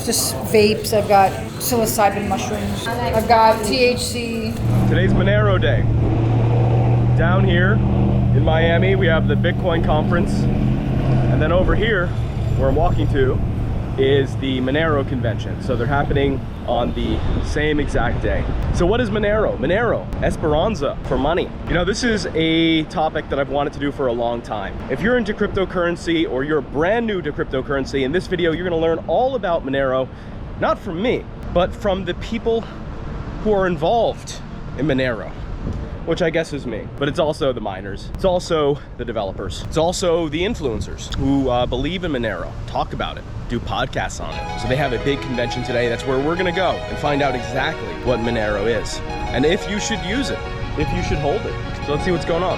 just vapes. I've got psilocybin mushrooms. I've got THC. Today's Monero Day. Down here in Miami, we have the Bitcoin conference. And then over here, where I'm walking to, is the Monero convention. So they're happening on the same exact day. So what is Monero? Monero, Esperanza for money. You know, this is a topic that I've wanted to do for a long time. If you're into cryptocurrency or you're brand new to cryptocurrency, in this video, you're gonna learn all about Monero, not from me, but from the people who are involved in Monero, which I guess is me, but it's also the miners. It's also the developers. It's also the influencers who believe in Monero, talk about it, do podcasts on it. So they have a big convention today. That's where we're gonna go and find out exactly what Monero is and if you should use it, if you should hold it. So let's see what's going on.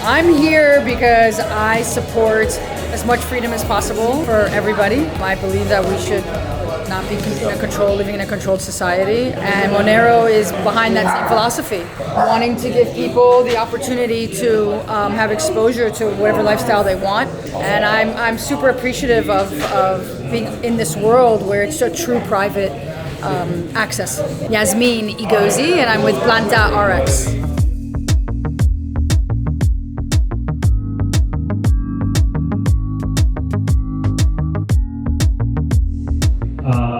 I'm here because I support as much freedom as possible for everybody. I believe that we should not be living in a controlled society. And Monero is behind that same philosophy, wanting to give people the opportunity to have exposure to whatever lifestyle they want. And I'm super appreciative of being in this world where it's a true private access. Yasmin Igozi, and I'm with Planta RX.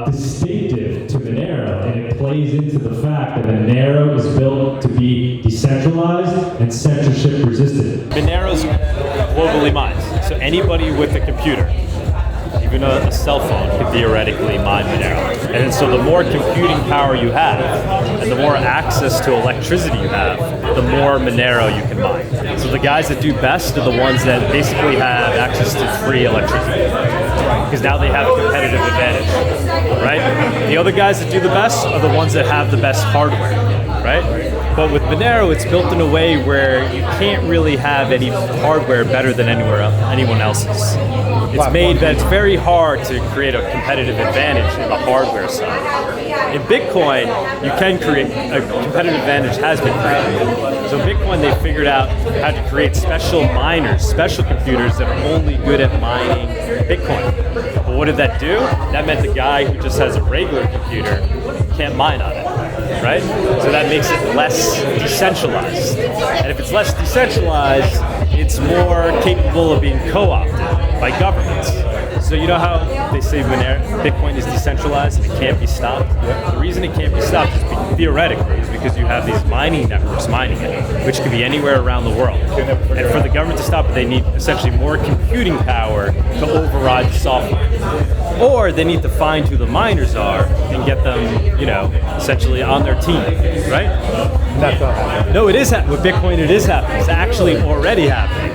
Distinctive to Monero, and it plays into the fact that Monero is built to be decentralized and censorship resistant. Monero's globally mined, so anybody with a computer, even a cell phone, can theoretically mine Monero. And so the more computing power you have, and the more access to electricity you have, the more Monero you can mine. So the guys that do best are the ones that basically have access to free electricity, because now they have a competitive advantage, right? The other guys that do the best are the ones that have the best hardware, right? But with Monero, it's built in a way where you can't really have any hardware better than anyone else's. It's made that it's very hard to create a competitive advantage in the hardware side. In Bitcoin, you can create a competitive advantage, has been created. So Bitcoin, they figured out how to create special miners, special computers that are only good at mining Bitcoin. But what did that do? That meant the guy who just has a regular computer can't mine on it, right? So that makes it less decentralized. And if it's less decentralized, it's more capable of being co-opted by governments. So you know how they say Bitcoin is decentralized and it can't be stopped? The reason it can't be stopped is theoretically is because you have these mining networks mining it, which could be anywhere around the world. And for the government to stop it, they need essentially more computing power to override the software. Or they need to find who the miners are and get them, essentially on their team, right? That's not happening. No, it is happening. With Bitcoin, it is happening. It's actually already happening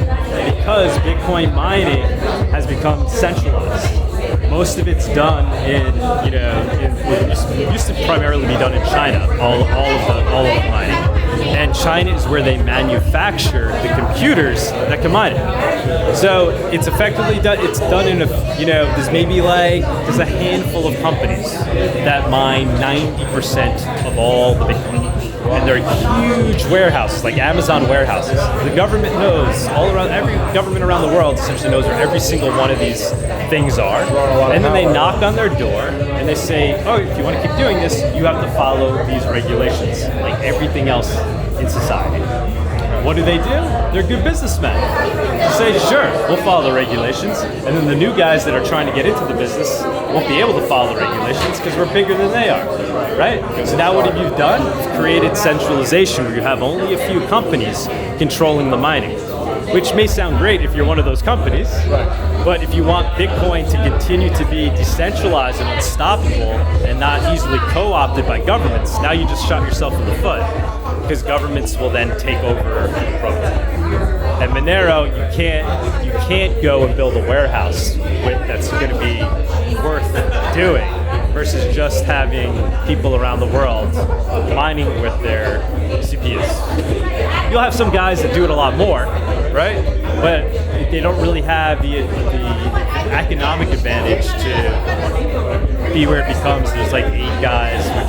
because Bitcoin mining has become centralized. Most of it's done it used to primarily be done in China, all of the mining. And China is where they manufacture the computers that can mine it. So it's effectively done, it's done in there's a handful of companies that mine 90% of all the Bitcoin. And they're huge warehouses, like Amazon warehouses. The government knows, every government around the world essentially knows where every single one of these things are. And then they knock on their door and they say, oh, if you want to keep doing this, you have to follow these regulations, like everything else in society. What do? They're good businessmen. They say, sure, we'll follow the regulations. And then the new guys that are trying to get into the business won't be able to follow the regulations because we're bigger than they are, right? So now what have you done? You've created centralization where you have only a few companies controlling the mining, which may sound great if you're one of those companies, but if you want Bitcoin to continue to be decentralized and unstoppable and not easily co-opted by governments, now you just shot yourself in the foot, because governments will then take over the program. And Monero, you can't go and build a warehouse that's going to be worth doing versus just having people around the world mining with their CPUs. You'll have some guys that do it a lot more, right? But they don't really have the economic advantage to be where it becomes there's like 8 guys with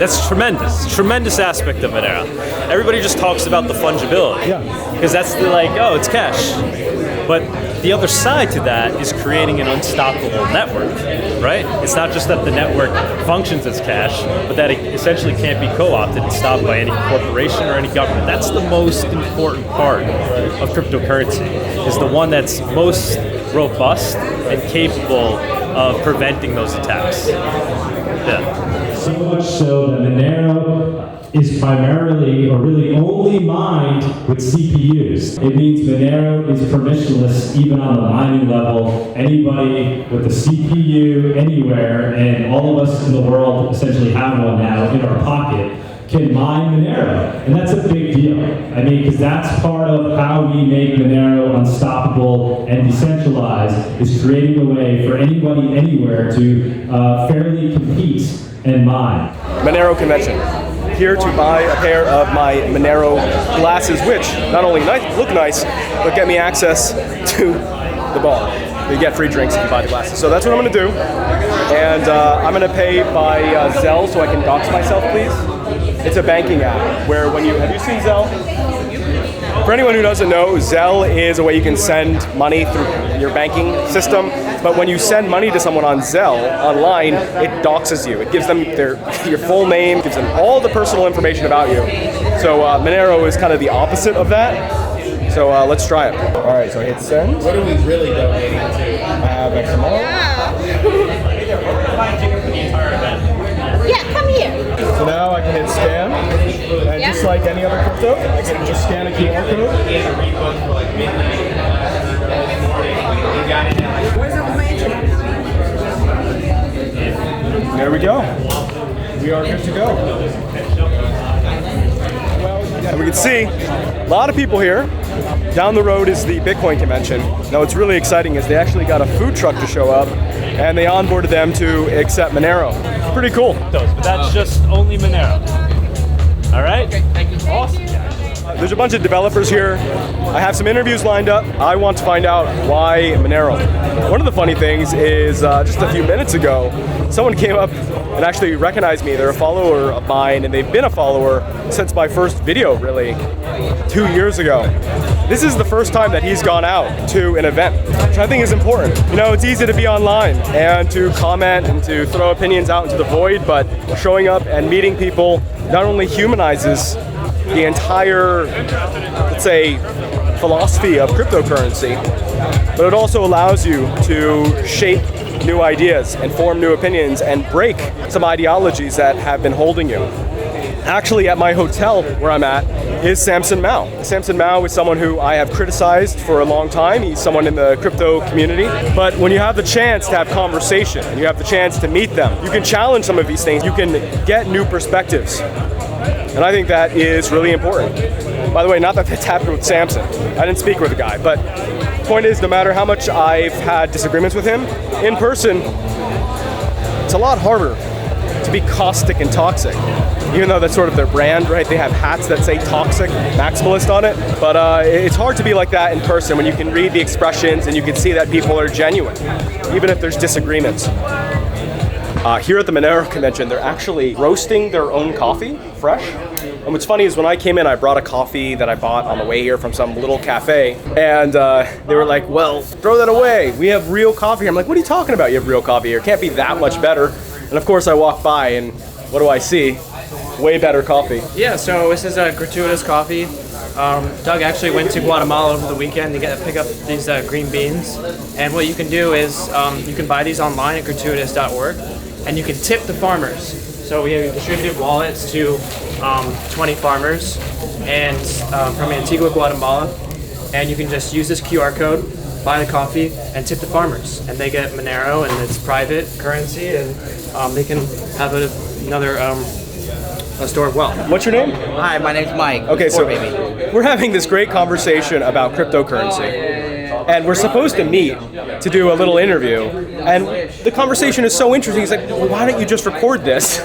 That's tremendous aspect of Monero. Everybody just talks about the fungibility, because that's the oh, it's cash. But the other side to that is creating an unstoppable network, right? It's not just that the network functions as cash, but that it essentially can't be co-opted and stopped by any corporation or any government. That's the most important part of cryptocurrency, is the one that's most robust and capable of preventing those attacks. Yeah. So much so that Monero is primarily, or really only mined with CPUs. It means Monero is permissionless even on the mining level. Anybody with a CPU anywhere, and all of us in the world essentially have one now in our pocket, can mine Monero. And that's a big deal. I mean, because that's part of how we make Monero unstoppable and decentralized, is creating a way for anybody anywhere to fairly compete and mine. Monero convention. Here to buy a pair of my Monero glasses, which not only look nice, but get me access to the bar. You get free drinks if you buy the glasses. So that's what I'm going to do. And I'm going to pay by Zelle so I can dox myself, please. It's a banking app where have you seen Zelle? For anyone who doesn't know, Zelle is a way you can send money through your banking system. But when you send money to someone on Zelle online, it doxes you. It gives them your full name, gives them all the personal information about you. So Monero is kind of the opposite of that. So let's try it. All right, so I hit send. What are we really donating to? I have XMR. Yeah, come here. So now I can hit scan, and just like any other crypto, I can just scan a QR code. There we go. We are good to go. And we can see a lot of people here. Down the road is the Bitcoin convention. Now what's really exciting is they actually got a food truck to show up, and they onboarded them to accept Monero. Pretty cool. But that's just only Monero. All right? Okay, thank you. Awesome. There's a bunch of developers here. I have some interviews lined up. I want to find out why Monero. One of the funny things is just a few minutes ago, someone came up and actually recognized me. They're a follower of mine, and they've been a follower since my first video, really, 2 years ago. This is the first time that he's gone out to an event, which I think is important. You know, it's easy to be online and to comment and to throw opinions out into the void, but showing up and meeting people not only humanizes the entire, let's say, philosophy of cryptocurrency, but it also allows you to shape new ideas and form new opinions and break some ideologies that have been holding you. Actually, at my hotel where I'm at is Samson Mao. Samson Mao is someone who I have criticized for a long time. He's someone in the crypto community. But when you have the chance to have conversation and you have the chance to meet them, you can challenge some of these things. You can get new perspectives. And I think that is really important. By the way, not that that's happened with Samson. I didn't speak with the guy. But the point is, no matter how much I've had disagreements with him, in person, it's a lot harder to be caustic and toxic. Even though that's sort of their brand, right? They have hats that say toxic maximalist on it. But it's hard to be like that in person when you can read the expressions and you can see that people are genuine, even if there's disagreements. Here at the Monero convention, they're actually roasting their own coffee, fresh. And what's funny is when I came in, I brought a coffee that I bought on the way here from some little cafe. And they were like, well, throw that away. We have real coffee here. I'm like, what are you talking about? You have real coffee here. It can't be that much better. And of course, I walk by and what do I see? Way better coffee. Yeah, so this is a gratuitous coffee. Doug actually went to Guatemala over the weekend to pick up these green beans. And what you can do is you can buy these online at gratuitous.org, and you can tip the farmers. So we have distributed wallets to 20 farmers and from Antigua, Guatemala. And you can just use this QR code, buy the coffee, and tip the farmers. And they get Monero, and it's private currency, and they can have another store of wealth. What's your name? Hi, my name's Mike. Okay, so baby. we're having this great conversation about cryptocurrency. And we're supposed to meet to do a little interview. And the conversation is so interesting. He's like, well, why don't you just record this?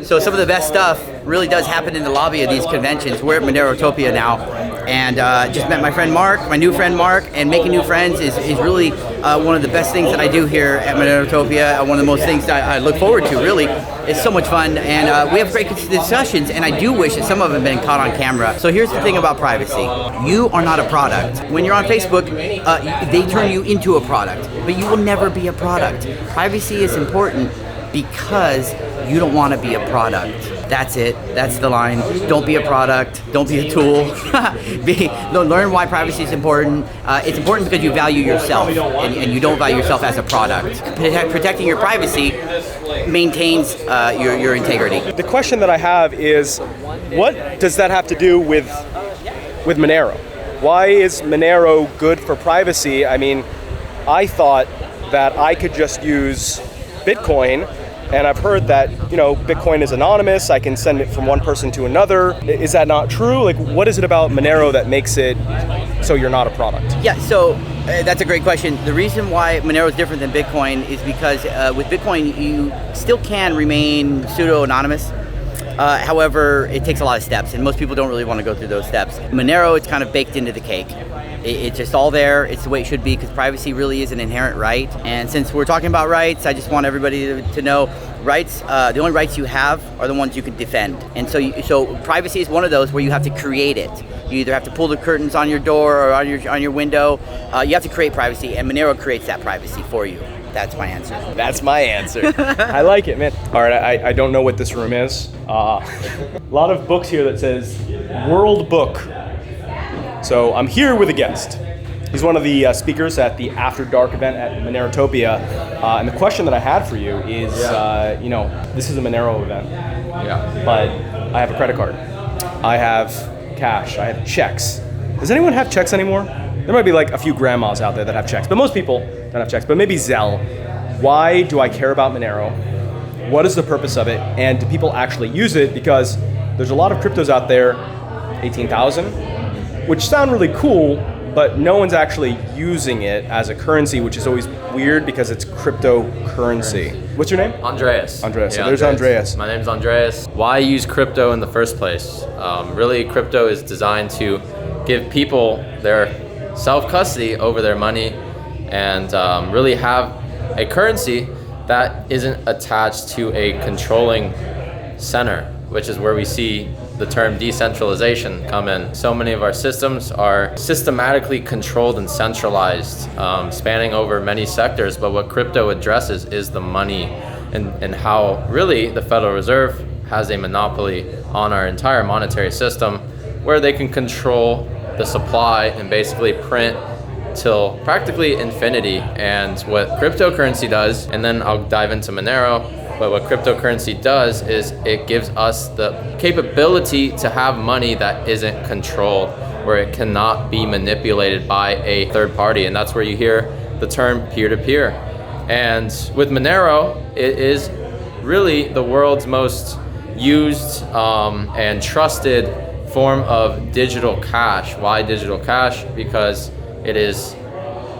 So some of the best stuff really does happen in the lobby of these conventions. We're at Monerotopia now. And just met my friend Mark, my new friend Mark, and making new friends is really one of the best things that I do here at Monerotopia. One of the most things that I look forward to, really, It's so much fun, and we have great discussions, and I do wish that some of them have been caught on camera. So here's the thing about privacy. You are not a product. When you're on Facebook, they turn you into a product, but you will never be a product. Privacy is important because you don't want to be a product. That's it. That's the line. Don't be a product. Don't be a tool. Learn why privacy is important. It's important because you value yourself, and you don't value yourself as a product. Protecting your privacy maintains your integrity. The question that I have is, what does that have to do with Monero? Why is Monero good for privacy? I mean, I thought that I could just use Bitcoin, and I've heard that, Bitcoin is anonymous. I can send it from one person to another. Is that not true? Like, what is it about Monero that makes it so you're not a product? Yeah, so that's a great question. The reason why Monero is different than Bitcoin is because with Bitcoin, you still can remain pseudo-anonymous. However, it takes a lot of steps, and most people don't really want to go through those steps. Monero, it's kind of baked into the cake. It's just all there. It's the way it should be, because privacy really is an inherent right. And since we're talking about rights, I just want everybody to know rights. The only rights you have are the ones you can defend. And so privacy is one of those where you have to create it. You either have to pull the curtains on your door or on your window. You have to create privacy, and Monero creates that privacy for you. That's my answer. That's my answer. I like it, man. All right, I don't know what this room is. A lot of books here that says World Book. So I'm here with a guest. He's one of the speakers at the After Dark event at Monerotopia. And the question that I had for you is, this is a Monero event. Yeah. But I have a credit card. I have cash. I have checks. Does anyone have checks anymore? There might be like a few grandmas out there that have checks, but most people don't have checks. But maybe Zelle. Why do I care about Monero? What is the purpose of it? And do people actually use it? Because there's a lot of cryptos out there, 18,000, which sound really cool, but no one's actually using it as a currency, which is always weird because it's cryptocurrency. What's your name? Andreas. Andreas. Yeah, So there's Andreas. My name's Andreas. Why use crypto in the first place? Really, crypto is designed to give people their self-custody over their money and really have a currency that isn't attached to a controlling center, which is where we see the term decentralization come in. So many of our systems are systematically controlled and centralized, spanning over many sectors, but what crypto addresses is the money and how really the Federal Reserve has a monopoly on our entire monetary system, where they can control the supply and basically print till practically infinity. And what cryptocurrency does, and then I'll dive into Monero, but what cryptocurrency does is it gives us the capability to have money that isn't controlled, where it cannot be manipulated by a third party. And that's where you hear the term peer-to-peer. And with Monero, it is really the world's most used and trusted form of digital cash. Why digital cash? Because it is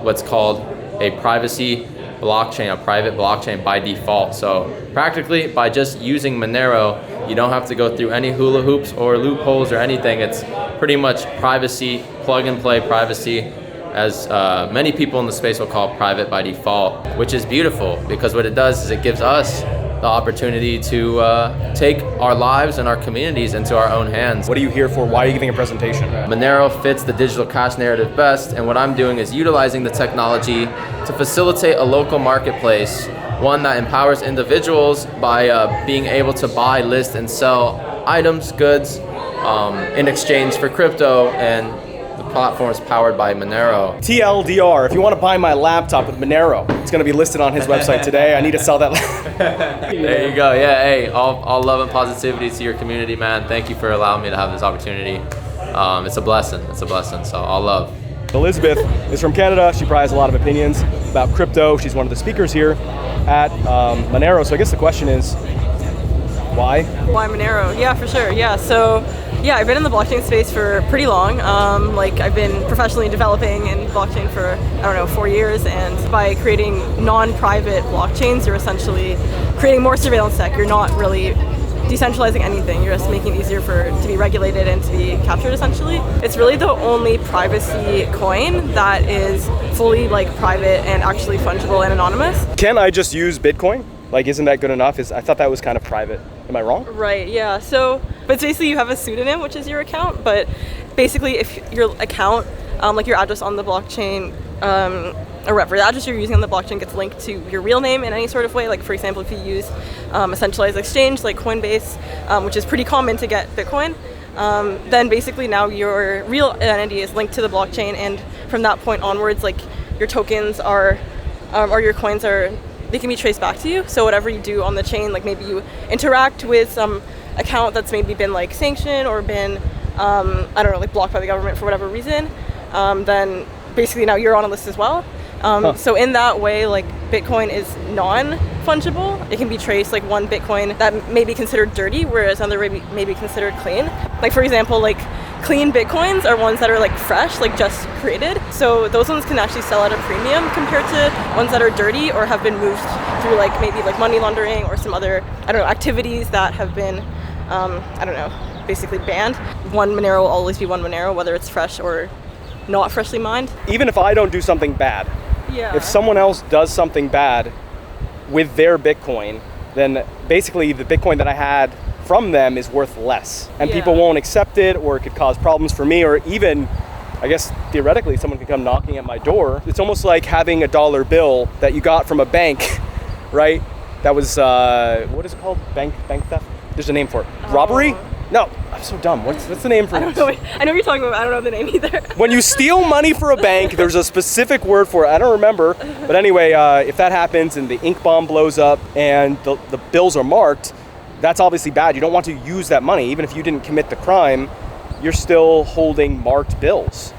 what's called a privacy blockchain, a private blockchain by default. So practically by just using Monero, you don't have to go through any hula hoops or loopholes or anything. It's pretty much privacy, plug and play privacy, as many people in the space will call private by default, which is beautiful because what it does is it gives us the opportunity to take our lives and our communities into our own hands. What are you here for? Why are you giving a presentation? Monero fits the digital cash narrative best, and what I'm doing is utilizing the technology to facilitate a local marketplace, one that empowers individuals by being able to buy, list, and sell items, goods in exchange for crypto, and the platform is powered by Monero. TLDR, if you want to buy my laptop with Monero, it's going to be listed on his website today. I need to sell that. There you go. Yeah, hey, all love and positivity to your community, man. Thank you for allowing me to have this opportunity. It's a blessing. It's a blessing. So all love. Elizabeth is from Canada. She probably has a lot of opinions about crypto. She's one of the speakers here at Monero. So I guess the question is, why? Why Monero? Yeah, for sure. Yeah, so yeah, I've been in the blockchain space for pretty long. I've been professionally developing in blockchain for, 4 years, and by creating non-private blockchains, you're essentially creating more surveillance tech. You're not really decentralizing anything. You're just making it easier for it to be regulated and to be captured, essentially. It's really the only privacy coin that is fully private and actually fungible and anonymous. Can I just use Bitcoin? Like, isn't that good enough? I thought that was kind of private. Am I wrong? Right, yeah. So, but basically you have a pseudonym, which is your account, but basically if your account, like your address on the blockchain, or whatever, the address you're using on the blockchain gets linked to your real name in any sort of way. Like, for example, if you use a centralized exchange like Coinbase, which is pretty common to get Bitcoin, then basically now your real identity is linked to the blockchain, and from that point onwards, like your tokens are, or your coins are, they can be traced back to you. So whatever you do on the chain, like maybe you interact with some account that's maybe been like sanctioned or been, I don't know, like blocked by the government for whatever reason, then basically now you're on a list as well. So in that way, like Bitcoin is non-fungible. It can be traced, like one Bitcoin that may be considered dirty, whereas another may be considered clean. Like for example, like clean Bitcoins are ones that are like fresh, like just created. So those ones can actually sell at a premium compared to ones that are dirty or have been moved through like maybe like money laundering or some other, I don't know, activities that have been, I don't know, basically banned. One Monero will always be one Monero, whether it's fresh or not freshly mined. Even if I don't do something bad, if someone else does something bad with their Bitcoin, then basically the Bitcoin that I had from them is worth less. And people won't accept it, or it could cause problems for me, or even, I guess, theoretically, someone could come knocking at my door. It's almost like having a dollar bill that you got from a bank, right? That was, what is it called? Bank theft? There's a name for it. Robbery? No, I'm so dumb. What's the name for it? I don't know. I know what you're talking about. I don't know the name either. When you steal money for a bank, there's a specific word for it. I don't remember. But anyway, if that happens and the ink bomb blows up and the bills are marked, that's obviously bad. You don't want to use that money. Even if you didn't commit the crime, you're still holding marked bills.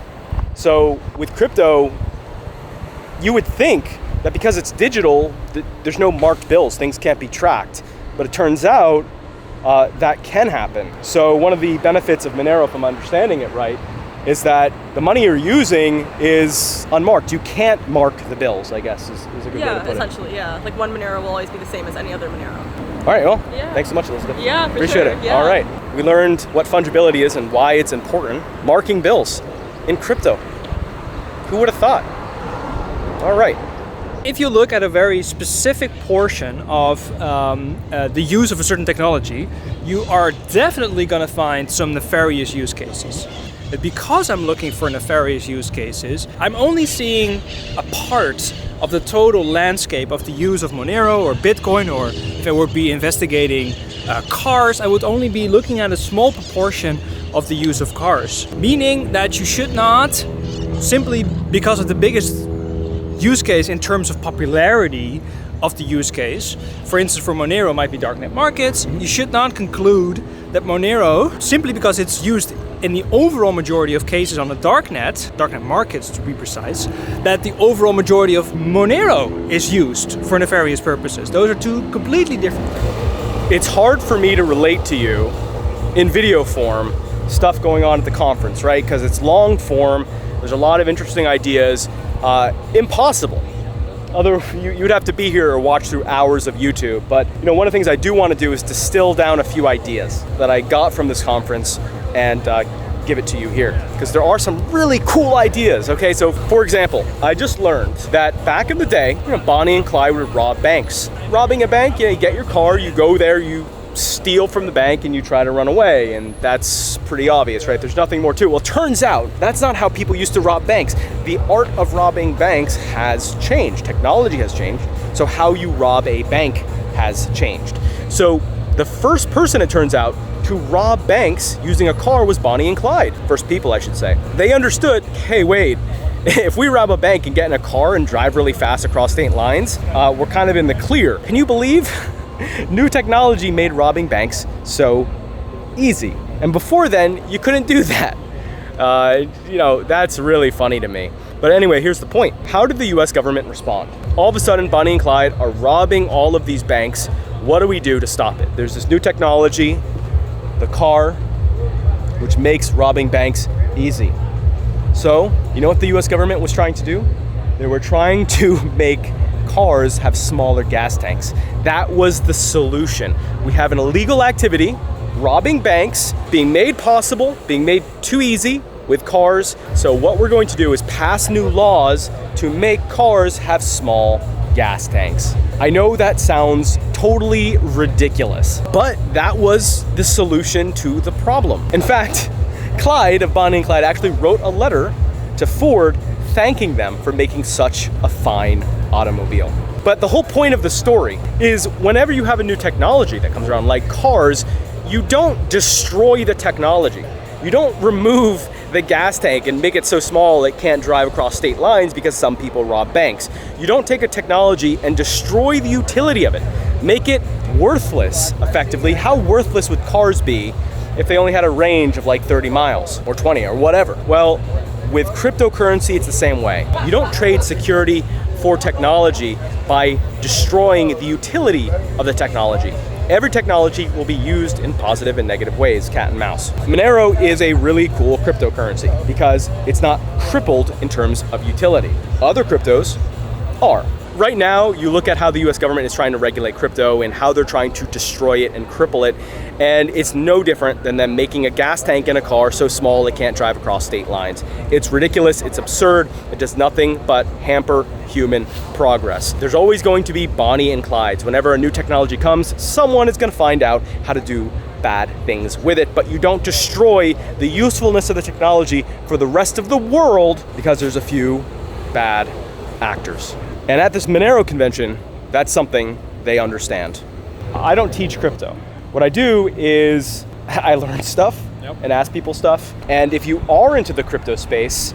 So with crypto, you would think that because it's digital, there's no marked bills. Things can't be tracked. But it turns out that can happen. So one of the benefits of Monero, if I'm understanding it right, is that the money you're using is unmarked. You can't mark the bills, I guess, is a good way to put it. Yeah, essentially, yeah. Like one Monero will always be the same as any other Monero. All right, well, thanks so much, Elizabeth. Yeah, for Appreciate sure. it. Yeah. All right, we learned what fungibility is and why it's important. Marking bills in crypto. Who would have thought? All right. If you look at a very specific portion of the use of a certain technology, you are definitely going to find some nefarious use cases. But because I'm looking for nefarious use cases, I'm only seeing a part of the total landscape of the use of Monero or Bitcoin, or if I would be investigating cars, I would only be looking at a small proportion of the use of cars. Meaning that you should not, simply because of the biggest use case in terms of popularity of the use case, for instance for Monero might be darknet markets, you should not conclude that Monero, simply because it's used in the overall majority of cases on the darknet markets to be precise, that the overall majority of Monero is used for nefarious purposes. Those are two completely different things. It's hard for me to relate to you in video form, stuff going on at the conference, right? Because it's long form, there's a lot of interesting ideas. Impossible. You'd have to be here or watch through hours of YouTube. But one of the things I do want to do is distill down a few ideas that I got from this conference and give it to you here, because there are some really cool ideas. Okay, so for example, I just learned that back in the day, Bonnie and Clyde would rob banks. Robbing a bank, you get your car, you go there, you steal from the bank and you try to run away, and that's pretty obvious, right? There's nothing more to it. Well, it turns out that's not how people used to rob banks. The art of robbing banks has changed. Technology has changed, so how you rob a bank has changed. So the first person, it turns out, to rob banks using a car was Bonnie and Clyde. First people, I should say. They understood, hey, wait, if we rob a bank and get in a car and drive really fast across state lines, we're kind of in the clear. Can you believe? New technology made robbing banks so easy. And before then, you couldn't do that. That's really funny to me. But anyway, here's the point. How did the US government respond? All of a sudden, Bonnie and Clyde are robbing all of these banks. What do we do to stop it? There's this new technology, the car, which makes robbing banks easy. So, you know what the US government was trying to do? They were trying to make cars have smaller gas tanks. That was the solution. We have an illegal activity, robbing banks, being made possible, being made too easy with cars. So what we're going to do is pass new laws to make cars have small gas tanks. I know that sounds totally ridiculous, but that was the solution to the problem. In fact, Clyde of Bonnie and Clyde actually wrote a letter to Ford thanking them for making such a fine automobile. But the whole point of the story is whenever you have a new technology that comes around, like cars, you don't destroy the technology. You don't remove the gas tank and make it so small it can't drive across state lines because some people rob banks. You don't take a technology and destroy the utility of it. Make it worthless, effectively. How worthless would cars be if they only had a range of like 30 miles or 20 or whatever? Well, with cryptocurrency, it's the same way. You don't trade security for technology by destroying the utility of the technology. Every technology will be used in positive and negative ways, cat and mouse. Monero is a really cool cryptocurrency because it's not crippled in terms of utility. Other cryptos are. Right now, you look at how the US government is trying to regulate crypto and how they're trying to destroy it and cripple it, and it's no different than them making a gas tank in a car so small it can't drive across state lines. It's ridiculous, it's absurd, it does nothing but hamper human progress. There's always going to be Bonnie and Clydes. Whenever a new technology comes, someone is going to find out how to do bad things with it, but you don't destroy the usefulness of the technology for the rest of the world because there's a few bad actors. And at this Monero convention, that's something they understand. I don't teach crypto. What I do is I learn stuff and ask people stuff. And if you are into the crypto space,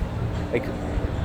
like,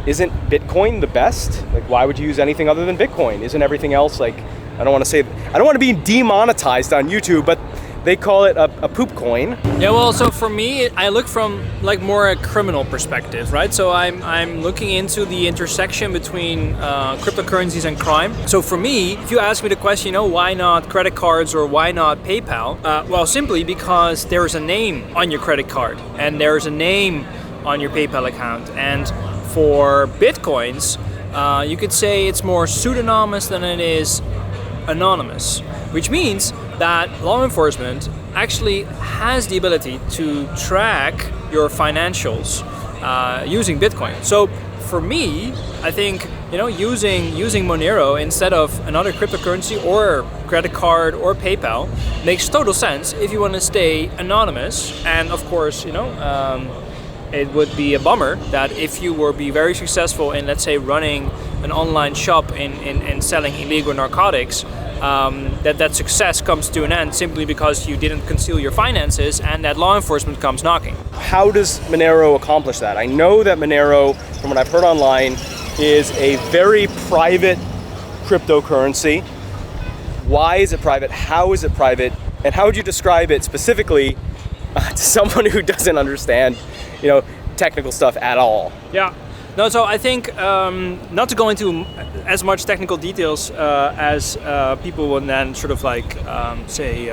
isn't Bitcoin the best? Like, why would you use anything other than Bitcoin? Isn't everything else like, I don't want to be demonetized on YouTube, but they call it a poop coin. Yeah, well, so for me, I look from like more a criminal perspective, right? So I'm looking into the intersection between cryptocurrencies and crime. So for me, if you ask me the question, why not credit cards or why not PayPal? Well, simply because there's a name on your credit card and there's a name on your PayPal account. And for Bitcoins, you could say it's more pseudonymous than it is anonymous, which means that law enforcement actually has the ability to track your financials using Bitcoin. So for me, I think using Monero instead of another cryptocurrency or credit card or PayPal makes total sense if you want to stay anonymous. And of course, it would be a bummer that if you were be very successful in, let's say, running an online shop in selling illegal narcotics, that success comes to an end simply because you didn't conceal your finances and that law enforcement comes knocking. How does Monero accomplish that? I know that Monero, from what I've heard online, is a very private cryptocurrency. Why is it private? How is it private? And how would you describe it specifically to someone who doesn't understand, technical stuff at all? Yeah. No, so I think not to go into as much technical details as people would then sort of like say,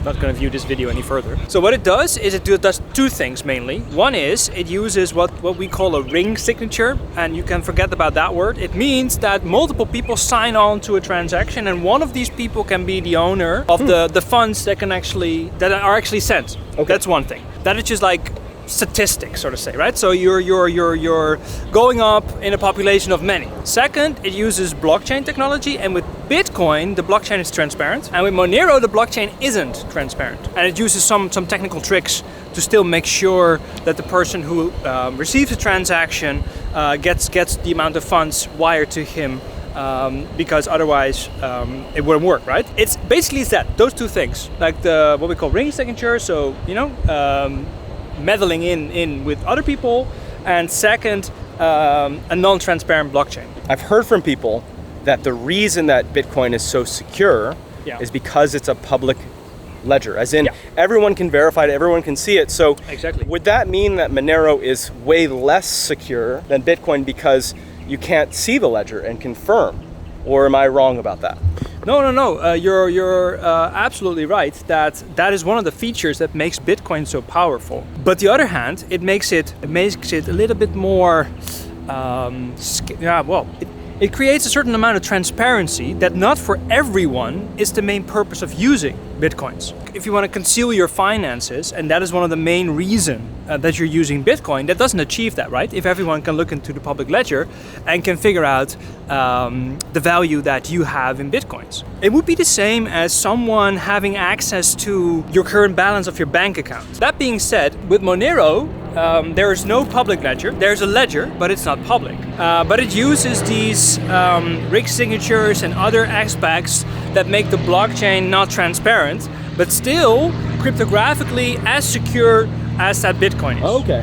not going to view this video any further. So what it does is it does two things mainly. One is it uses what we call a ring signature, and you can forget about that word. It means that multiple people sign on to a transaction, and one of these people can be the owner of the funds that are actually sent. Okay. That's one thing. That is just like statistics, so to say, right? So you're going up in a population of many. Second, it uses blockchain technology, and with Bitcoin, the blockchain is transparent, and with Monero, the blockchain isn't transparent, and it uses some technical tricks to still make sure that the person who receives a transaction gets the amount of funds wired to him, because otherwise it wouldn't work, right? It's basically those two things, like what we call ring signature, so meddling in with other people, and second, a non-transparent blockchain. I've heard from people that the reason that Bitcoin is so secure is because it's a public ledger, as in everyone can verify it, everyone can see it. So exactly. Would that mean that Monero is way less secure than Bitcoin because you can't see the ledger and confirm? Or am I wrong about that? No. You're absolutely right. That is one of the features that makes Bitcoin so powerful. But the other hand, it makes it a little bit more. it creates a certain amount of transparency that not for everyone is the main purpose of using Bitcoins. If you want to conceal your finances, and that is one of the main reasons that you're using Bitcoin, that doesn't achieve that, right? If everyone can look into the public ledger and can figure out the value that you have in Bitcoins. It would be the same as someone having access to your current balance of your bank account. That being said, with Monero, there is no public ledger. There's a ledger, but it's not public. But it uses these rig signatures and other aspects that make the blockchain not transparent, but still cryptographically as secure as that Bitcoin is. Okay.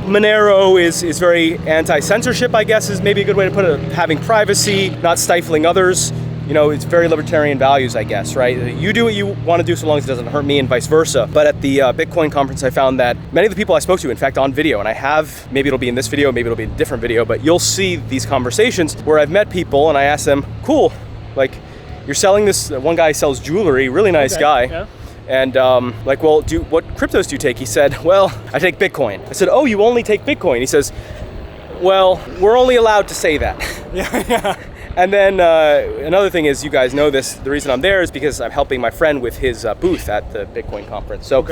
Monero is very anti-censorship, I guess, is maybe a good way to put it. Having privacy, not stifling others. You know, it's very libertarian values, I guess, right? You do what you want to do so long as it doesn't hurt me and vice versa. But at the Bitcoin conference, I found that many of the people I spoke to, in fact, on video, and I have, maybe it'll be in this video, maybe it'll be in a different video, but you'll see these conversations where I've met people and I ask them, cool, like, you're selling this, one guy sells jewelry, really nice guy. Yeah. And like, well, what cryptos do you take? He said, well, I take Bitcoin. I said, oh, you only take Bitcoin? He says, well, we're only allowed to say that. Yeah. And then another thing is, you guys know this, the reason I'm there is because I'm helping my friend with his booth at the Bitcoin conference. So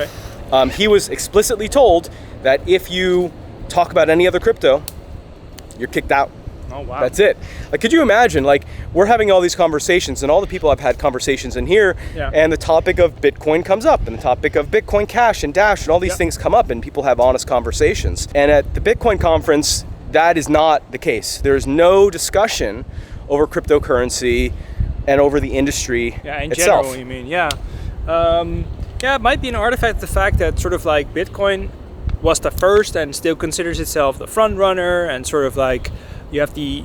he was explicitly told that if you talk about any other crypto, you're kicked out. Oh, wow. That's it. Like, could you imagine, like, we're having all these conversations and all the people I've had conversations in here, and the topic of Bitcoin comes up and the topic of Bitcoin Cash and Dash and all these things come up and people have honest conversations. And at the Bitcoin conference, that is not the case. There's no discussion over cryptocurrency and over the industry in itself. General, you mean, yeah, it might be an artifact of the fact that sort of like Bitcoin was the first and still considers itself the front runner, and sort of like you have the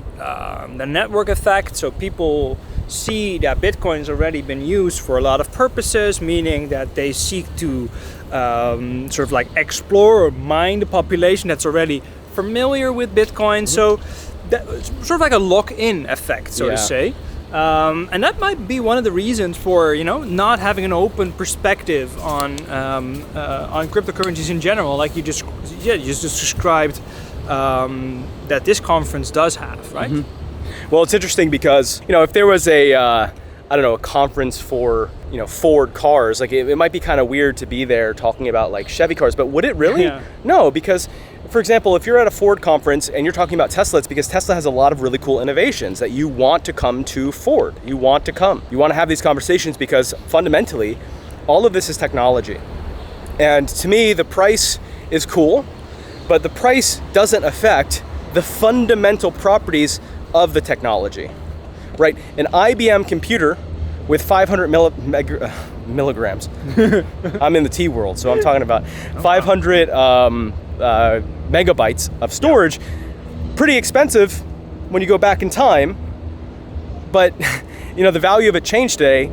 network effect, so people see that Bitcoin has already been used for a lot of purposes, meaning that they seek to sort of like explore or mine the population that's already familiar with Bitcoin. So that's sort of like a lock-in effect, so to say. And that might be one of the reasons for, you know, not having an open perspective on cryptocurrencies in general, like you just described that this conference does have, right? Mm-hmm. Well, it's interesting because, you know, if there was a conference for, you know, Ford cars, like it might be kind of weird to be there talking about like Chevy cars, but would it really? Yeah. No, because, for example, if you're at a Ford conference and you're talking about Tesla, it's because Tesla has a lot of really cool innovations that you want to come to Ford. You want to have these conversations because fundamentally, all of this is technology. And to me, the price is cool, but the price doesn't affect the fundamental properties of the technology, right? An IBM computer with 500 milligrams. I'm in the T world, so I'm talking about 500 megabytes of storage. Pretty expensive when you go back in time, but you know, the value of it changed today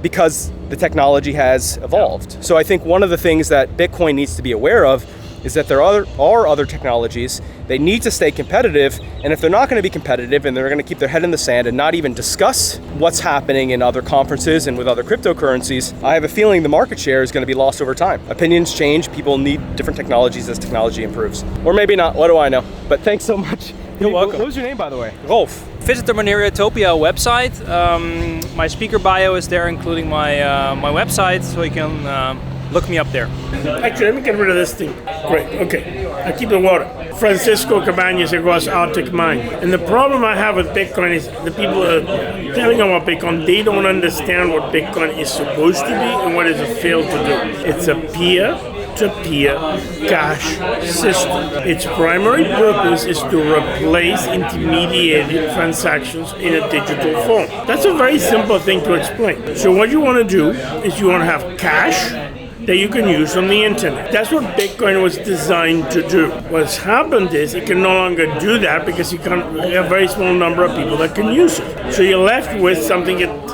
because the technology has evolved. So I think one of the things that Bitcoin needs to be aware of is that there are other technologies. They need to stay competitive, and if they're not going to be competitive and they're going to keep their head in the sand and not even discuss what's happening in other conferences and with other cryptocurrencies, I have a feeling the market share is going to be lost over time. Opinions change, people need different technologies as technology improves. Or maybe not, what do I know? But thanks so much. You're welcome. What was your name, by the way? Rolf. Visit the Monerotopia website. My speaker bio is there, including my website, so you can look me up there. Actually, let me get rid of this thing. Great, okay. I keep the water. Francisco Cabañas across Arctic Mine. And the problem I have with Bitcoin is the people are telling them about Bitcoin, they don't understand what Bitcoin is supposed to be and what it's failed to do. It's a peer-to-peer cash system. Its primary purpose is to replace intermediated transactions in a digital form. That's a very simple thing to explain. So what you want to do is you want to have cash that you can use on the internet. That's what Bitcoin was designed to do. What's happened is it can no longer do that because you have a very small number of people that can use it. So you're left with something that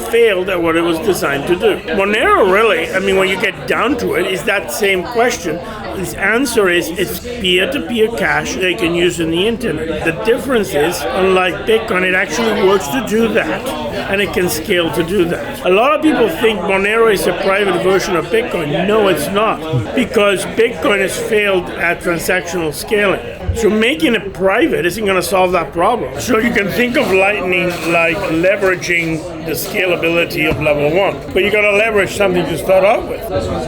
failed at what it was designed to do. Monero really, I mean, when you get down to it, is that same question. Its answer is it's peer-to-peer cash they can use on the internet. The difference is, unlike Bitcoin, it actually works to do that. and it can scale to do that. A lot of people think Monero is a private version of Bitcoin. No, it's not, because Bitcoin has failed at transactional scaling. So making it private isn't going to solve that problem. So you can think of Lightning like leveraging the scalability of level 1, but you got to leverage something to start out with.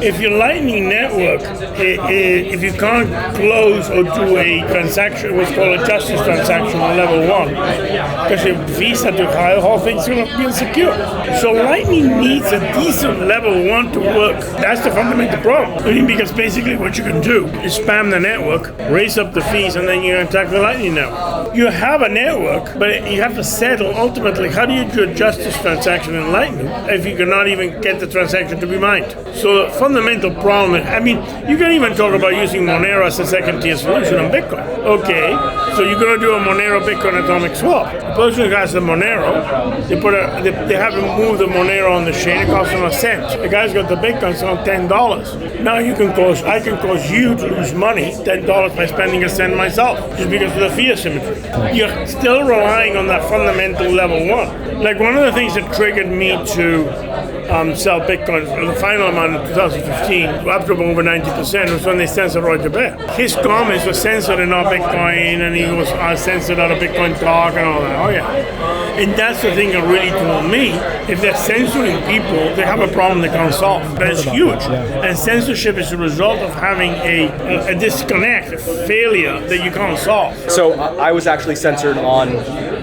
If your Lightning network, if you can't close or do a transaction, what's called a justice transaction on level 1, because your fees are too high, the whole thing's going to be insecure. So Lightning needs a decent level 1 to work. That's the fundamental problem. I mean, because basically what you can do is spam the network, raise up the fees, and then you attack the Lightning network. You have a network, but you have to settle ultimately, how do you do a justice transaction in Lightning if you cannot even get the transaction to be mined? So the fundamental problem, I mean, you can even talk about using Monero as a second tier solution on Bitcoin. Okay, so you're going to do a Monero Bitcoin atomic swap. The person who has the Monero, they have to move the Monero on the chain, it costs them a cent. The guy's got the Bitcoin, so $10. Now I can cause you to lose money, $10 by spending a cent myself, just because of the fee asymmetry. You're still relying on that fundamental level 1. Like one of the things that triggered me to sell Bitcoin, the final amount in 2015, up to over 90%, was when they censored Roger Ver. His comments were censored in our Bitcoin, and he was censored out of Bitcoin Talk and all that. Oh yeah. And that's the thing that really told me, if they're censoring people, they have a problem they can't solve. That's huge. And censorship is a result of having a disconnect, a failure that you can't solve. So I was actually censored on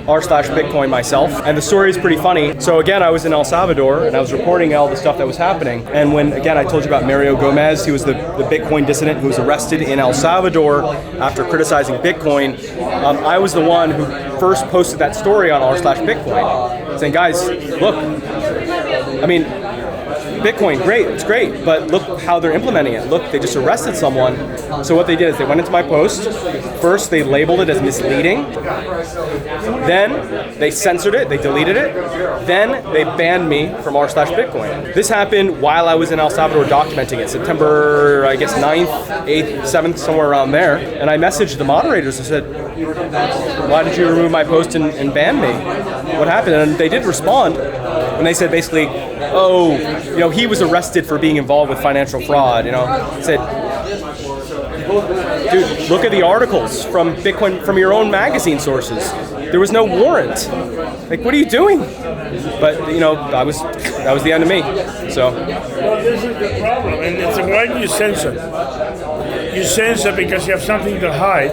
r/Bitcoin myself, and the story is pretty funny. So again, I was in El Salvador, and I was reporting all the stuff that was happening. And when, again, I told you about Mario Gomez, he was the Bitcoin dissident who was arrested in El Salvador after criticizing Bitcoin. I was the one who first posted that story on r/Bitcoin, saying, guys, look, I mean, Bitcoin, great, it's great, but look how they're implementing it. Look, they just arrested someone. So what they did is they went into my post. First, they labeled it as misleading. Then they censored it, they deleted it. Then they banned me from r/Bitcoin. This happened while I was in El Salvador documenting it, September, I guess, 9th, 8th, 7th, somewhere around there. And I messaged the moderators and said, why did you remove my post and ban me? What happened? And they did respond. And they said basically, oh, you know, he was arrested for being involved with financial fraud. You know, said, dude, look at the articles from Bitcoin, from your own magazine sources. There was no warrant. Like, what are you doing? But you know, that was the end of me. So. Well, this is the problem, and it's why do you censor? You censor because you have something to hide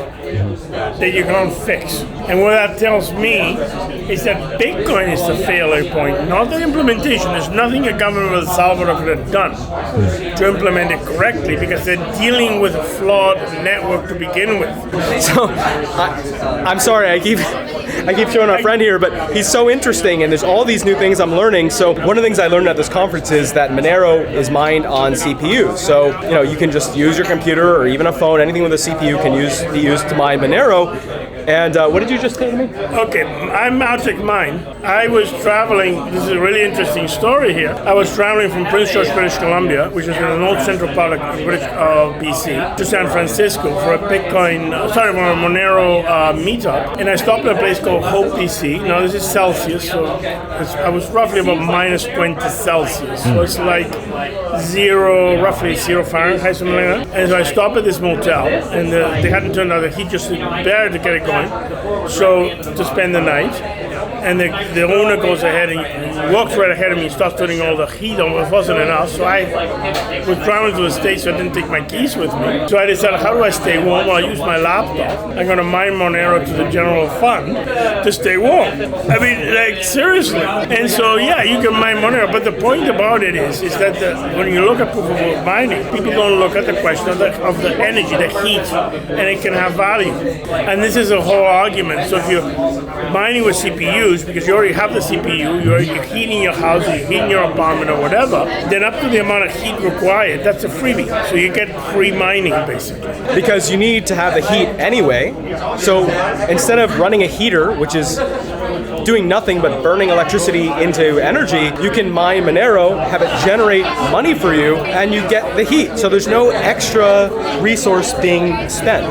that you can't fix. And what that tells me is that Bitcoin is the failure point, not the implementation. There's nothing a government of El Salvador could have done to implement it correctly, because they're dealing with a flawed network to begin with. So, I'm sorry, I keep showing our friend here, but he's so interesting, and there's all these new things I'm learning. So one of the things I learned at this conference is that Monero is mined on CPU. So, you know, you can just use your computer or even a phone, anything with a CPU can be used to mine Monero. And what did you just say to me? Okay, I'm Outtake Mine. I was traveling, this is a really interesting story here. I was traveling from Prince George, British Columbia, which is in the north central part of BC, to San Francisco for a Monero meetup. And I stopped at a place called Hope, BC. Now this is Celsius, so I was roughly about minus 20 Celsius. So it's like roughly zero Fahrenheit, something like that. And so I stopped at this motel, and they hadn't turned out the heat just there to get it going. So to spend the night, and the owner goes ahead and walks right ahead of me, starts turning all the heat on. It wasn't enough, so I was traveling to the States, so I didn't take my keys with me. So I decided, how do I stay warm? Well, I use my laptop. I'm going to mine Monero to the general fund to stay warm. I mean, like, seriously. And so, yeah, you can mine Monero, but the point about it is that when you look at proof of work mining, people don't look at the question of the energy, the heat, and it can have value. And this is a whole argument. So if you're mining with CPUs, because you already have the CPU, you're heating your house, you're heating your apartment or whatever, then up to the amount of heat required, that's a freebie. So you get free mining, basically. Because you need to have the heat anyway. So instead of running a heater, which is doing nothing but burning electricity into energy, you can mine Monero, have it generate money for you, and you get the heat. So there's no extra resource being spent.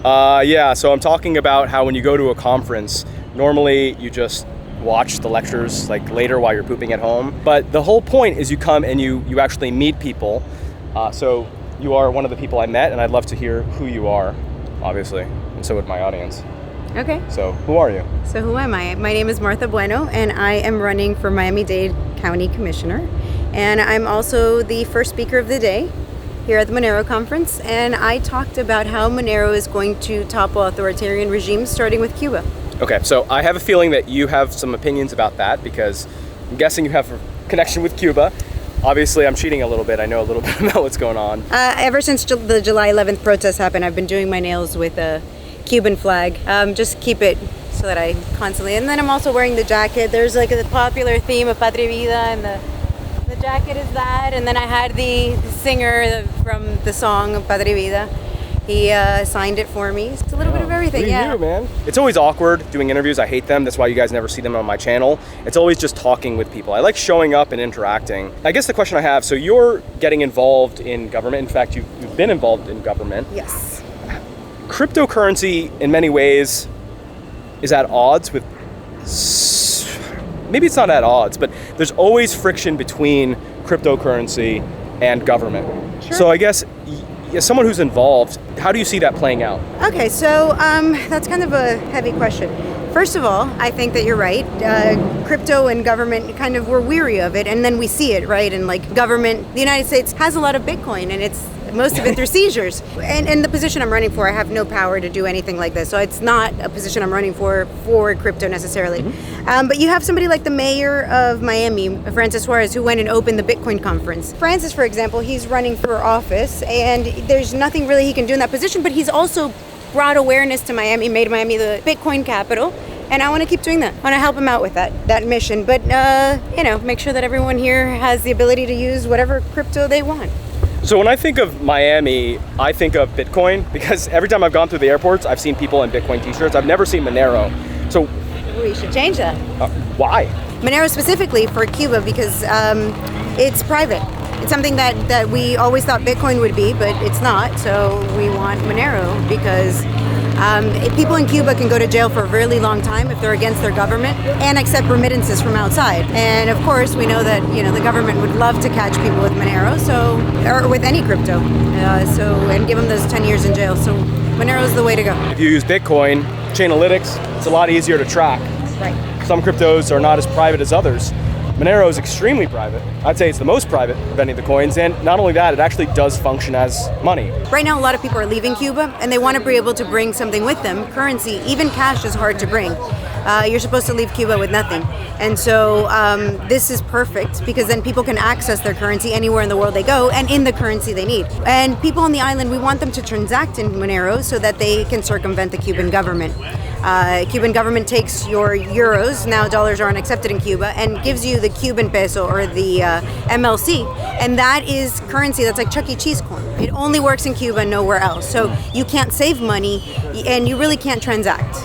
Yeah, so I'm talking about how when you go to a conference, normally you just watch the lectures like later while you're pooping at home. But the whole point is you come and you actually meet people. So you are one of the people I met, and I'd love to hear who you are, obviously, and so would my audience. Okay. So who are you? So who am I? My name is Martha Bueno, and I am running for Miami-Dade County Commissioner. And I'm also the first speaker of the day here at the Monero conference. And I talked about how Monero is going to topple authoritarian regimes, starting with Cuba. Okay, so I have a feeling that you have some opinions about that, because I'm guessing you have a connection with Cuba. Obviously, I'm cheating a little bit. I know a little bit about what's going on. Ever since the July 11th protests happened, I've been doing my nails with a Cuban flag. Just keep it so that I constantly. And then I'm also wearing the jacket. There's like a popular theme of Patria Vida, and the jacket is that. And then I had the singer from the song Patria Vida. He signed it for me. It's a little bit of everything, You, man. It's always awkward doing interviews. I hate them. That's why you guys never see them on my channel. It's always just talking with people. I like showing up and interacting. I guess the question I have, so you're getting involved in government. In fact, you've been involved in government. Yes. Cryptocurrency, in many ways, is at odds with... Maybe it's not at odds, but there's always friction between cryptocurrency and government. Sure. So I guess... as someone who's involved, how do you see that playing out? Okay, so that's kind of a heavy question. First of all, I think that you're right. Crypto and government kind of, we're weary of it, and then we see it, right? And like government, the United States has a lot of Bitcoin, and it's most of it through seizures. And the position I'm running for, I have no power to do anything like this. So it's not a position I'm running for crypto necessarily. Mm-hmm. But you have somebody like the mayor of Miami, Francis Suarez, who went and opened the Bitcoin conference. Francis, for example, he's running for office, and there's nothing really he can do in that position, but he's also brought awareness to Miami, made Miami the Bitcoin capital. And I want to keep doing that. I want to help him out with that mission. But, make sure that everyone here has the ability to use whatever crypto they want. So when I think of Miami, I think of Bitcoin, because every time I've gone through the airports, I've seen people in Bitcoin t-shirts. I've never seen Monero. So we should change that. Why? Monero specifically for Cuba, because it's private. It's something that we always thought Bitcoin would be, but it's not. So we want Monero because people in Cuba can go to jail for a really long time if they're against their government and accept remittances from outside. And of course, we know that the government would love to catch people with Monero, or with any crypto, and give them those 10 years in jail. So Monero is the way to go. If you use Bitcoin, Chainalytics, it's a lot easier to track. Right. Some cryptos are not as private as others. Monero is extremely private. I'd say it's the most private of any of the coins, and not only that, it actually does function as money. Right now, a lot of people are leaving Cuba, and they want to be able to bring something with them. Currency, even cash, is hard to bring. You're supposed to leave Cuba with nothing. And so this is perfect, because then people can access their currency anywhere in the world they go, and in the currency they need. And people on the island, we want them to transact in Monero so that they can circumvent the Cuban government. Cuban government takes your euros, now dollars aren't accepted in Cuba, and gives you the Cuban peso or the MLC. And that is currency that's like Chuck E. Cheese coin. It only works in Cuba, nowhere else. So you can't save money, and you really can't transact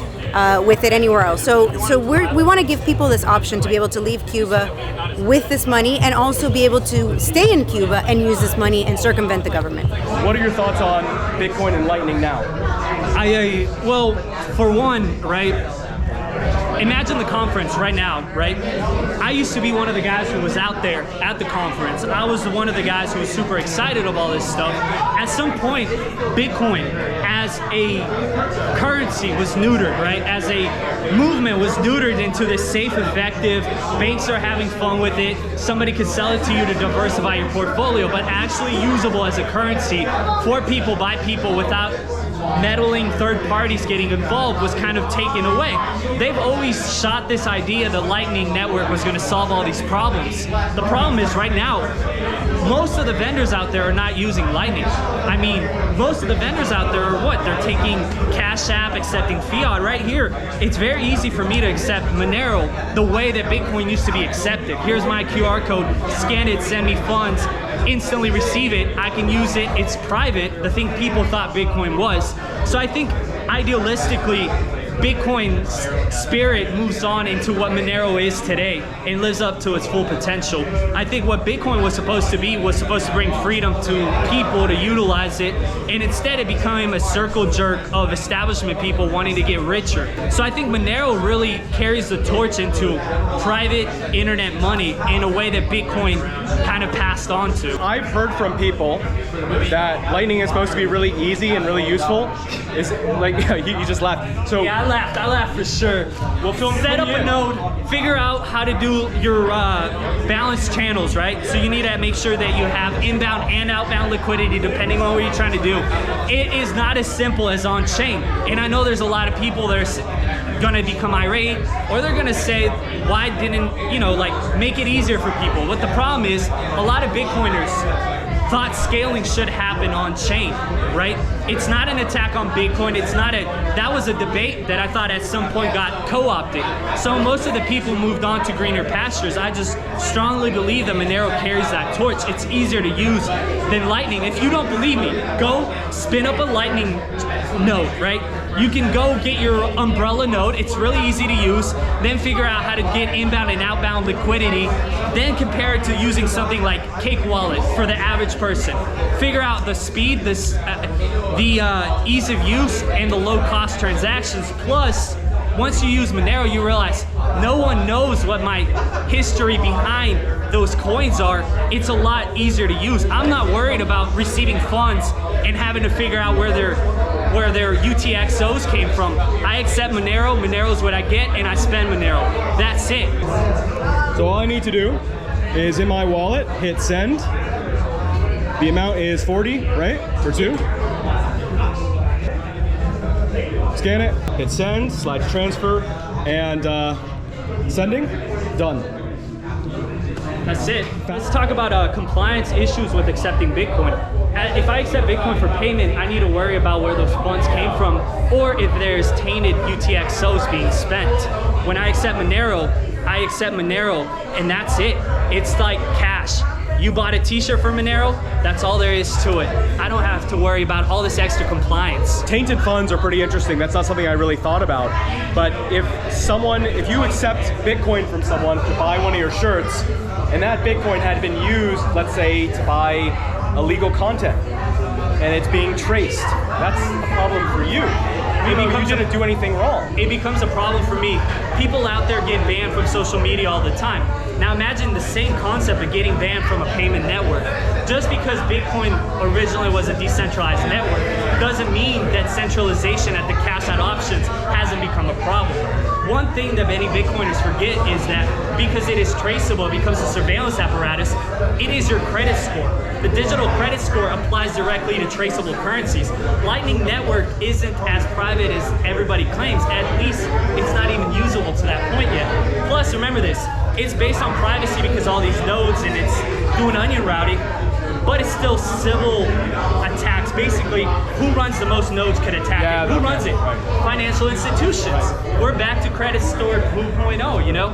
with it anywhere else. So we want to give people this option to be able to leave Cuba with this money and also be able to stay in Cuba and use this money and circumvent the government. What are your thoughts on Bitcoin and Lightning now? Well, for one, right, imagine the conference right now, right? I used to be one of the guys who was out there at the conference. I was one of the guys who was super excited of all this stuff. At some point, Bitcoin as a currency was neutered, right? As a movement was neutered into this safe, effective, banks are having fun with it, somebody could sell it to you to diversify your portfolio, but actually usable as a currency for people, by people, without meddling third parties getting involved was kind of taken away. They've always shot this idea the Lightning Network was going to solve all these problems. The problem is right now, most of the vendors out there are not using Lightning. I mean, most of the vendors out there are what? They're taking Cash App, accepting fiat. Right here, it's very easy for me to accept Monero the way that Bitcoin used to be accepted. Here's my QR code, scan it, send me funds, instantly receive it, I can use it, it's private, the thing people thought Bitcoin was. So I think idealistically, Bitcoin's spirit moves on into what Monero is today and lives up to its full potential. I think what Bitcoin was supposed to be was supposed to bring freedom to people to utilize it, and instead it became a circle jerk of establishment people wanting to get richer. So I think Monero really carries the torch into private internet money in a way that Bitcoin kind of passed on to. I've heard from people that Lightning is supposed to be really easy and really useful. Is like you just laughed. So yeah, I laughed for sure. We'll set up a node, figure out how to do your balanced channels, right? So you need to make sure that you have inbound and outbound liquidity depending on what you're trying to do. It is not as simple as on chain, and I know there's a lot of people that are gonna become irate, or they're gonna say, why didn't, you know, like make it easier for people? But the problem is, a lot of Bitcoiners thought scaling should happen on chain, right? It's not an attack on Bitcoin. It's not that was a debate that I thought at some point got co-opted. So most of the people moved on to greener pastures. I just strongly believe that Monero carries that torch. It's easier to use than Lightning. If you don't believe me, go spin up a Lightning node, right? You can go get your umbrella node. It's really easy to use. Then figure out how to get inbound and outbound liquidity. Then compare it to using something like Cake Wallet for the average person. Figure out the speed, the ease of use, and the low cost transactions. Plus, once you use Monero, you realize no one knows what my history behind those coins are. It's a lot easier to use. I'm not worried about receiving funds and having to figure out where their UTXOs came from. I accept Monero, Monero's what I get, and I spend Monero. That's it. So all I need to do is in my wallet, hit send. The amount is 40, right? For 2. Scan it, hit send, slide to transfer, and sending, done. That's it. Let's talk about compliance issues with accepting Bitcoin. If I accept Bitcoin for payment, I need to worry about where those funds came from, or if there's tainted UTXOs being spent. When I accept Monero, and that's it. It's like cash. You bought a t-shirt for Monero, that's all there is to it. I don't have to worry about all this extra compliance. Tainted funds are pretty interesting. That's not something I really thought about. But if you accept Bitcoin from someone to buy one of your shirts, and that Bitcoin had been used, let's say, to buy illegal content, and it's being traced, that's a problem for you. You didn't do anything wrong. It becomes a problem for me. People out there get banned from social media all the time. Now imagine the same concept of getting banned from a payment network. Just because Bitcoin originally was a decentralized network doesn't mean that centralization at the cash out options hasn't become a problem. One thing that many Bitcoiners forget is that because it is traceable, it becomes a surveillance apparatus, it is your credit score. The digital credit score applies directly to traceable currencies. Lightning Network isn't as private as everybody claims. At least it's not even usable to that point yet. Plus, remember this, it's based on privacy because all these nodes and it's doing onion routing, but it's still civil attacks. Basically, who runs the most nodes could attack it. Who runs it? Financial institutions. We're back to credit score 2.0, you know?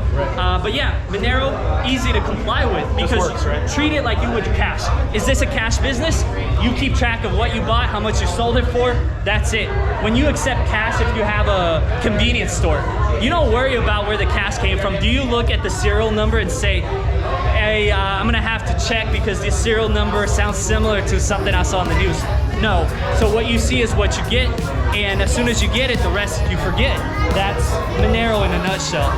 But yeah, Monero, easy to comply with because treat it like you would cash. Is this a cash business? You keep track of what you bought, how much you sold it for, that's it. When you accept cash, if you have a convenience store, you don't worry about where the cash came from. Do you look at the serial number and say, hey, I'm gonna have to check because this serial number sounds similar to something I saw on the news? No. So what you see is what you get, and as soon as you get it, the rest you forget. That's Monero in a nutshell.